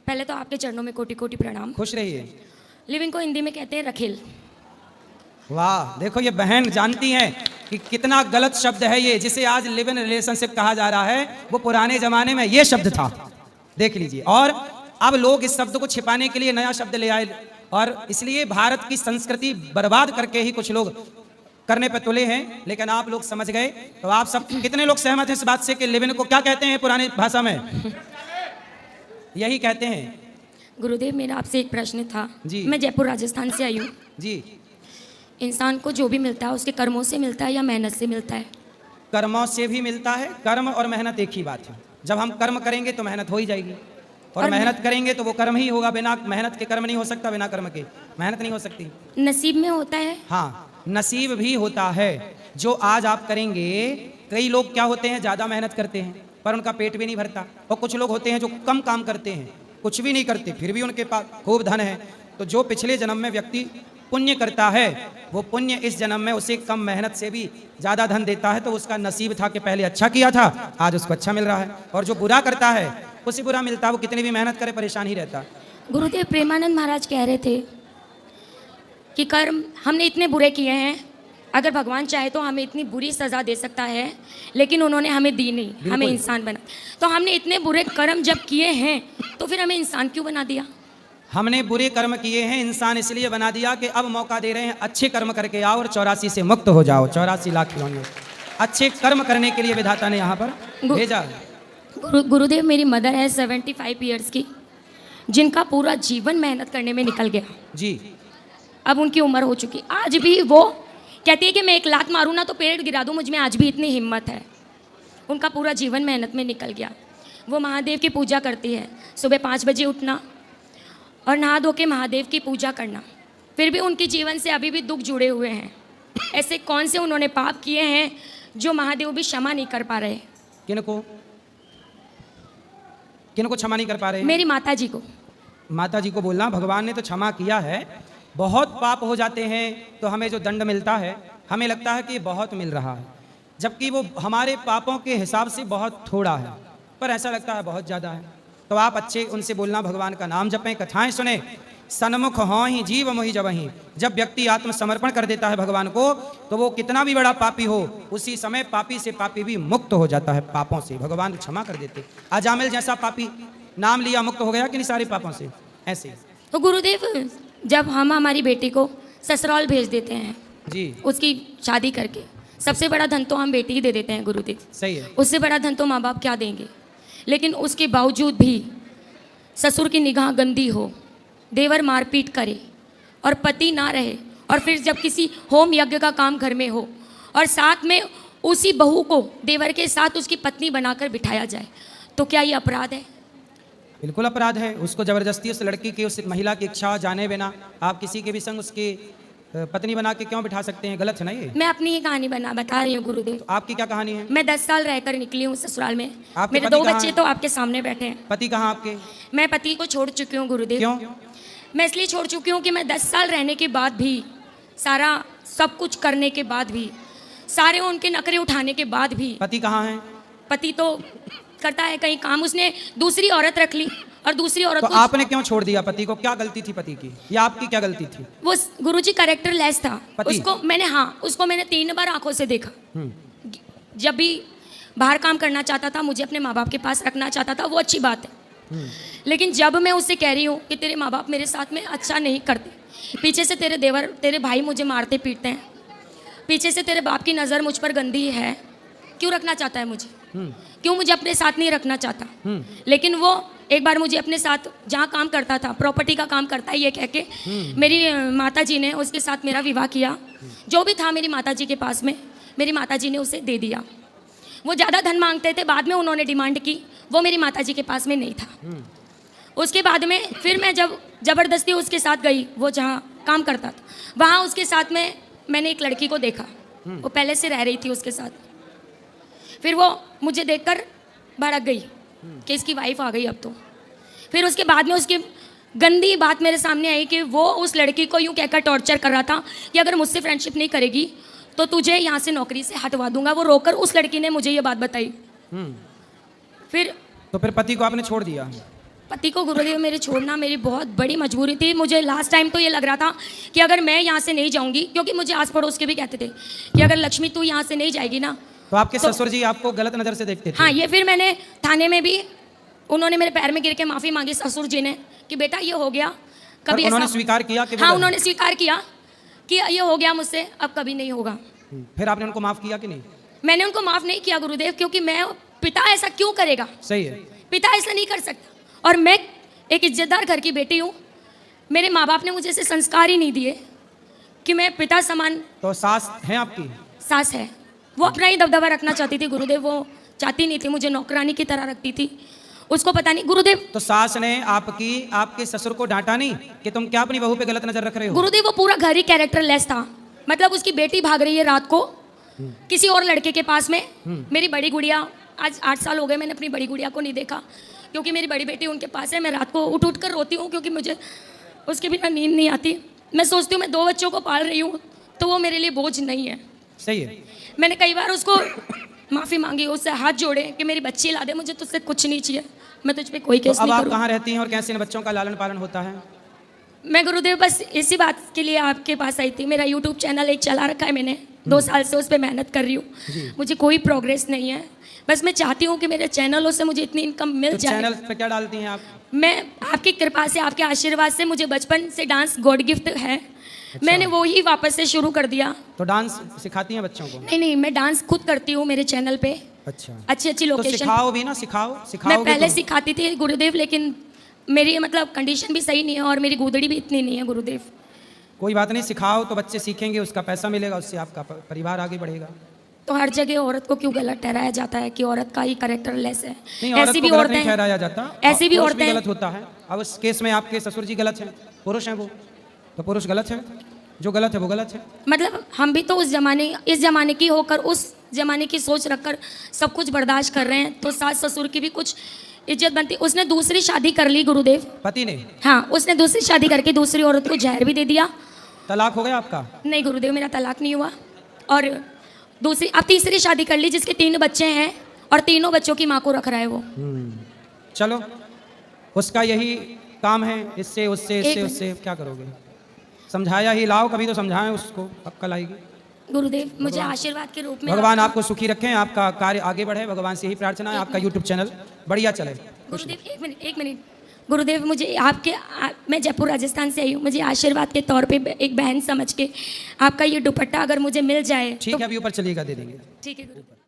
पहले तो आपके चरणों में कोटि कोटि प्रणाम। खुश रहिए। लिविंग को हिंदी में कहते हैं रखेल। वाह, देखो ये बहन जानती हैं कि कितना गलत शब्द है ये, जिसे आज लिव इन रिलेशनशिप कहा जा रहा है, वो पुराने जमाने में ये शब्द था। देख लीजिए, और अब लोग इस शब्द को छिपाने के लिए नया शब्द ले आए, और इसलिए भारत की संस्कृति बर्बाद करके ही कुछ लोग करने पे तुले हैं। लेकिन आप लोग समझ गए। तो आप सब कितने लोग सहमत हैं इस बात से कि लिव इन को क्या कहते हैं पुरानी भाषा में? यही कहते हैं। गुरुदेव, मेरा आपसे एक प्रश्न था जी। मैं जयपुर राजस्थान से आई हूँ। जी। इंसान को जो भी मिलता है उसके कर्मों से मिलता है या मेहनत से मिलता है? कर्मों से भी मिलता है। कर्म और मेहनत एक ही बात है। जब हम कर्म करेंगे तो मेहनत हो ही जाएगी, और मेहनत करेंगे तो वो कर्म ही होगा। बिना मेहनत के कर्म नहीं हो सकता, बिना कर्म के मेहनत नहीं हो सकती। नसीब में होता है। हाँ, नसीब भी होता है। जो आज आप करेंगे, कई लोग क्या होते हैं, ज़्यादा मेहनत करते हैं पर उनका पेट भी नहीं भरता, और कुछ लोग होते हैं जो कम काम करते हैं, कुछ भी नहीं करते, फिर भी उनके पास खूब धन है। तो जो पिछले जन्म में व्यक्ति पुण्य करता है, वो पुण्य इस जन्म में उसे कम मेहनत से भी ज़्यादा धन देता है। तो उसका नसीब था कि पहले अच्छा किया था, आज उसको अच्छा मिल रहा है। और जो बुरा करता है उसे बुरा मिलता है, वो कितनी भी मेहनत करे परेशान ही रहता। गुरुदेव, प्रेमानंद महाराज कह रहे थे कि कर्म हमने इतने बुरे किए हैं, अगर भगवान चाहे तो हमें इतनी बुरी सज़ा दे सकता है, लेकिन उन्होंने हमें दी नहीं, हमें इंसान बना। तो हमने इतने बुरे कर्म जब किए हैं तो फिर हमें इंसान क्यों बना दिया? हमने बुरे कर्म किए हैं, इंसान इसलिए बना दिया कि अब मौका दे रहे हैं अच्छे कर्म करके आओ और 84 से मुक्त हो जाओ। 84 लाख खिलौने अच्छे कर्म करने के लिए विधाता ने यहाँ पर भेजा। गुरुदेव, मेरी मदर है 75 ईयर्स की, जिनका पूरा जीवन मेहनत करने में निकल गया जी। अब उनकी उम्र हो चुकी, आज भी वो कहती है कि मैं एक लात मारूँ ना तो पेड़ गिरा दूँ, मुझ में आज भी इतनी हिम्मत है। उनका पूरा जीवन मेहनत में निकल गया। वो महादेव की पूजा करती है, सुबह 5 बजे उठना और नहा धो के महादेव की पूजा करना। फिर भी उनके जीवन से अभी भी दुख जुड़े हुए हैं। ऐसे कौन से उन्होंने पाप किए हैं जो महादेव भी क्षमा नहीं कर पा रहे? किनको किनको क्षमा नहीं कर पा रहे? मेरी माता जी को। माता जी को बोलना, भगवान ने तो क्षमा किया है। बहुत पाप हो जाते हैं तो हमें जो दंड मिलता है, हमें लगता है कि बहुत मिल रहा है, जबकि वो हमारे पापों के हिसाब से बहुत थोड़ा है, पर ऐसा लगता है बहुत ज़्यादा है। तो आप अच्छे उनसे बोलना, भगवान का नाम जपें, कथाएं सुने, सन्मुख हों ही जीव मोहि जबहि। जब व्यक्ति आत्मसमर्पण कर देता है भगवान को, तो वो कितना भी बड़ा पापी हो, उसी समय पापी से पापी भी मुक्त हो जाता है। पापों से भगवान क्षमा कर देते। अजामिल जैसा पापी नाम लिया, मुक्त हो गया कि नहीं सारे पापों से? ऐसे। तो गुरुदेव, जब हम हमारी बेटी को ससुराल भेज देते हैं जी, उसकी शादी करके, सबसे बड़ा धन तो हम बेटी ही दे देते हैं गुरुदेव। सही है। उससे बड़ा धन तो माँ बाप क्या देंगे? लेकिन उसके बावजूद भी ससुर की निगाह गंदी हो, देवर मारपीट करे और पति ना रहे, और फिर जब किसी होम यज्ञ का काम घर में हो और साथ में उसी बहू को देवर के साथ उसकी पत्नी बनाकर बिठाया जाए, तो क्या ये अपराध है? बिल्कुल अपराध है। उसको जबरदस्ती उस लड़की की, उस महिला की इच्छा जाने बिना आप किसी के भी संग उसकी पत्नी बना के क्यों बिठा सकते हैं? गलत है ना ये। मैं अपनी ही कहानी बता रही हूँ गुरुदेव। तो आपकी क्या कहानी है? मैं 10 साल रहकर निकली हूँ ससुराल में। आपके मेरे पति 2 कहाँ बच्चे हैं? तो आपके सामने बैठे हैं। पति कहाँ आपके? मैं पति को छोड़ चुकी हूँ गुरुदेव। क्यों? मैं इसलिए छोड़ चुकी हूँ कि मैं 10 साल रहने के बाद भी, सारा सब कुछ करने के बाद भी, सारे उनके नखरे उठाने के बाद भी, पति कहाँ है? पति तो करता है कहीं काम, उसने दूसरी औरत रख ली और दूसरी औरत तो को आपने क्यों छोड़ दिया पति को? क्या गलती थी पति की, या आपकी क्या गलती थी? वो गुरुजी कैरेक्टर लेस था। पति? उसको मैंने 3 बार आंखों से देखा। जब भी बाहर काम करना चाहता था, मुझे अपने माँ बाप के पास रखना चाहता था, वो अच्छी बात है। लेकिन जब मैं उससे कह रही हूँ कि तेरे माँ बाप मेरे साथ में अच्छा नहीं करते, पीछे से तेरे देवर, तेरे भाई मुझे मारते पीटते हैं, पीछे से तेरे बाप की नज़र मुझ पर गंदी है, क्यों रखना चाहता है मुझे? क्यों मुझे अपने साथ नहीं रखना चाहता? लेकिन वो एक बार मुझे अपने साथ, जहाँ काम करता था, प्रॉपर्टी का काम करता है ये कह के, मेरी माता जी ने उसके साथ मेरा विवाह किया। जो भी था मेरी माता जी के पास में, मेरी माता जी ने उसे दे दिया। वो ज़्यादा धन मांगते थे, बाद में उन्होंने डिमांड की, वो मेरी माता जी के पास में नहीं था। उसके बाद में फिर मैं जब ज़बरदस्ती उसके साथ गई, वो जहाँ काम करता था, वहाँ उसके साथ में मैंने एक लड़की को देखा। वो पहले से रह रही थी उसके साथ। फिर वो मुझे देखकर भड़क गई कि इसकी वाइफ आ गई अब तो। फिर उसके बाद में उसकी गंदी बात मेरे सामने आई कि वो उस लड़की को यूँ कहकर टॉर्चर कर रहा था कि अगर मुझसे फ्रेंडशिप नहीं करेगी तो तुझे यहाँ से नौकरी से हटवा दूंगा। वो रोकर उस लड़की ने मुझे ये बात बताई। फिर तो फिर पति को आपने छोड़ दिया? पति को गुरुदेव मेरे छोड़ना मेरी बहुत बड़ी मजबूरी थी। मुझे लास्ट टाइम तो ये लग रहा था कि अगर मैं यहाँ से नहीं जाऊँगी, क्योंकि मुझे आस पड़ोस के भी कहते थे कि अगर लक्ष्मी तू यहाँ से नहीं जाएगी ना तो आपके ससुर जी आपको गलत नज़र से देखते थे? हाँ, ये फिर मैंने थाने में भी उन्होंने मेरे पैर में गिर के माफ़ी मांगी ससुर जी ने कि बेटा ये हो गया, कभी उन्होंने ऐसा स्वीकार किया कि हाँ, उन्होंने स्वीकार किया कि ये हो गया मुझसे, अब कभी नहीं होगा। फिर आपने उनको माफ़ किया कि नहीं? मैंने उनको माफ़ नहीं किया गुरुदेव, क्योंकि मैं पिता ऐसा क्यों करेगा, सही है। पिता ऐसा नहीं कर सकता। और मैं एक इज्जतदार घर की बेटी हूँ, मेरे माँ बाप ने मुझे ऐसे संस्कार ही नहीं दिए कि मैं पिता समान। तो सास हैं आपकी? सास है, वो अपना ही दबदबा रखना चाहती थी गुरुदेव, वो चाहती नहीं थी मुझे नौकरानी की तरह रखती थी, उसको पता नहीं गुरुदेव। तो सास ने आपके ससुर को डांटा नहीं कि तुम क्या अपनी बहू पे गलत नजर रख रहे हो? गुरुदेव वो पूरा घर ही कैरेक्टर लेस था। मतलब उसकी बेटी भाग रही है रात को किसी और लड़के के पास में, मेरी बड़ी गुड़िया, आज 8 साल हो गए मैंने अपनी बड़ी गुड़िया को नहीं देखा, क्योंकि मेरी बड़ी बेटी उनके पास है। मैं रात को उठ उठ कर रोती हूँ, क्योंकि मुझे उसके बिना नींद नहीं आती। मैं सोचती हूँ मैं 2 बच्चों को पाल रही हूँ तो वो मेरे लिए बोझ नहीं है। सही है। मैंने कई बार उसको माफ़ी मांगी, उससे हाथ जोड़े कि मेरी बच्ची ला दे, मुझे तुझसे कुछ नहीं चाहिए, मैं तुझ पे कोई केस तो अब नहीं आप करूँ। कहाँ रहती हैं और कैसे इन बच्चों का लालन पालन होता है? मैं गुरुदेव बस इसी बात के लिए आपके पास आई थी। मेरा यूट्यूब चैनल एक चला रखा है मैंने, 2 साल से उस पर मेहनत कर रही हूँ, मुझे कोई प्रोग्रेस नहीं है। बस मैं चाहती हूँ कि मेरे चैनलों से मुझे इतनी इनकम मिल तो जाए। चैनल पे क्या डालती हैं आप? मैं आपकी कृपा से, आपके आशीर्वाद से, मुझे बचपन से डांस गॉड गिफ्ट है। मैंने वो ही वापस से शुरू कर दिया। तो डांस सिखाती हैं बच्चों को? नहीं, मैं डांस खुद करती हूँ मेरे चैनल पे। अच्छा, अच्छी तो लोकेशन। सिखाओ भी ना, सिखाओ मैं पहले सिखाती थी गुरुदेव, लेकिन मेरी मतलब कंडीशन भी सही नहीं है और मेरी गुदड़ी भी इतनी नहीं है गुरुदेव। कोई बात नहीं, सिखाओ तो बच्चे सीखेंगे, उसका पैसा मिलेगा, उससे आपका परिवार आगे बढ़ेगा। तो हर जगह औरत को क्यों गलत ठहराया जाता है कि औरत का ही कैरेक्टर लेस है? नहीं, औरत को गलत नहीं ठहराया जाता, ऐसी भी पुरुष औरतें गलत होता है। अब इस केस में आपके ससुर जी गलत हैं, पुरुष हैं वो, तो पुरुष गलत है, जो गलत है वो गलत है। मतलब हम भी तो इस जमाने की होकर उस जमाने की सोच रखकर सब कुछ बर्दाश्त कर रहे हैं, तो सास ससुर की भी कुछ इज्जत बनती। उसने दूसरी शादी कर ली गुरुदेव, पति ने? हाँ, उसने दूसरी शादी करके दूसरी औरत को जहर भी दे दिया। तलाक हो गया आपका? नहीं गुरुदेव, मेरा तलाक नहीं हुआ। और दूसरी, अब तीसरी शादी कर ली जिसके 3 बच्चे हैं और तीनों बच्चों की माँ को रख रहा है वो। चलो, उसका यही काम है, इससे उससे इससे उससे क्या करोगे? समझाया ही लाओ, कभी तो समझाएं उसको, अक्ल आएगी। गुरुदेव मुझे आशीर्वाद के रूप में भगवान आपको सुखी रखें, आपका कार्य आगे बढ़े, भगवान से यही प्रार्थना है, आपका यूट्यूब चैनल बढ़िया चले। गुरुदेव एक मिनट गुरुदेव, मुझे मैं जयपुर राजस्थान से आई हूँ, मुझे आशीर्वाद के तौर पे एक बहन समझ के आपका ये दुपट्टा अगर मुझे मिल जाए ठीक है, अभी ऊपर चलिएगा, दे देंगे। ठीक है गुरुदेव।